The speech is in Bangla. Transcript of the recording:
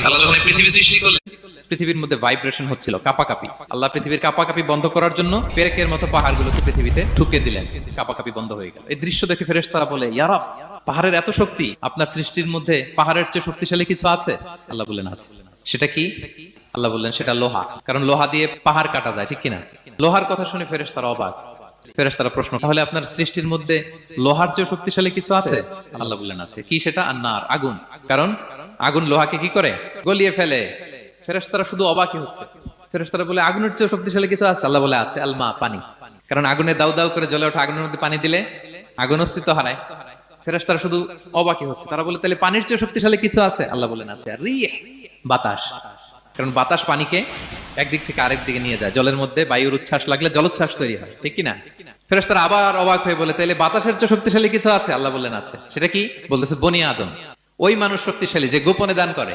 আল্লাহ যখন এই পৃথিবী সৃষ্টি করলেন, পৃথিবীর মধ্যে ভাইব্রেশন হচ্ছিল, কাঁপাকাঁপি। আল্লাহ পৃথিবীর কাঁপাকাঁপি বন্ধ করার জন্য পেরেকের মতো পাহাড়গুলোকে পৃথিবীতে ঠুকে দিলেন, কাঁপাকাঁপি বন্ধ হয়ে গেল। এই দৃশ্য দেখে ফেরেশতারা বলে, ইয়া রাব, পাহাড়ের এত শক্তি, আপনার সৃষ্টির মধ্যে পাহাড়ের চেয়ে শক্তিশালী কিছু আছে? আল্লাহ বললেন আছে। সেটা কি? আল্লাহ বললেন সেটা লোহা, কারণ লোহা দিয়ে পাহাড় কাটা যায়, ঠিক কিনা? লোহার কথা শুনে ফেরেশতারা অবাক। ফেরেশতারা প্রশ্ন, তাহলে আপনার সৃষ্টির মধ্যে লোহার চেয়ে শক্তিশালী কিছু আছে? আল্লাহ বললেন আছে। কি সেটা? আন্নার, আগুন। কারণ আগুন লোহাকে কি করে? গলিয়ে ফেলে। ফেরেশতারা শুধু অবাকই হচ্ছে। ফেরেশতারা বলে, আগুনের চেয়ে শক্তিশালী কিছু আছে? আল্লাহ বলে আছে, আলমা, পানি। কারণ আগুনে দাউ দাউ করে জ্বলে ওঠা আগুনের মধ্যে পানি দিলে আগুন অস্তিত্ব হারায়। ফেরেশতারা শুধু অবাকই হচ্ছে। তারা বলে, তাহলে পানির চেয়ে শক্তিশালী কিছু আছে? আল্লাহ বলেন আছে, রিহ, বাতাস। কারণ বাতাস পানিকে একদিক থেকে আরেক দিকে নিয়ে যায়। জলের মধ্যে বায়ুর উচ্ছ্বাস লাগলে জলোচ্ছ্বাস তৈরি হয়, ঠিক কিনা? ফেরেশতারা আবার অবাক হয়ে বলে, তাহলে বাতাসের চেয়ে শক্তিশালী কিছু আছে? আল্লাহ বললেন আছে। সেটা কি? বলতেছে বনি আদম, ওই মানুষ শক্তিশালী যে গোপনে দান করে।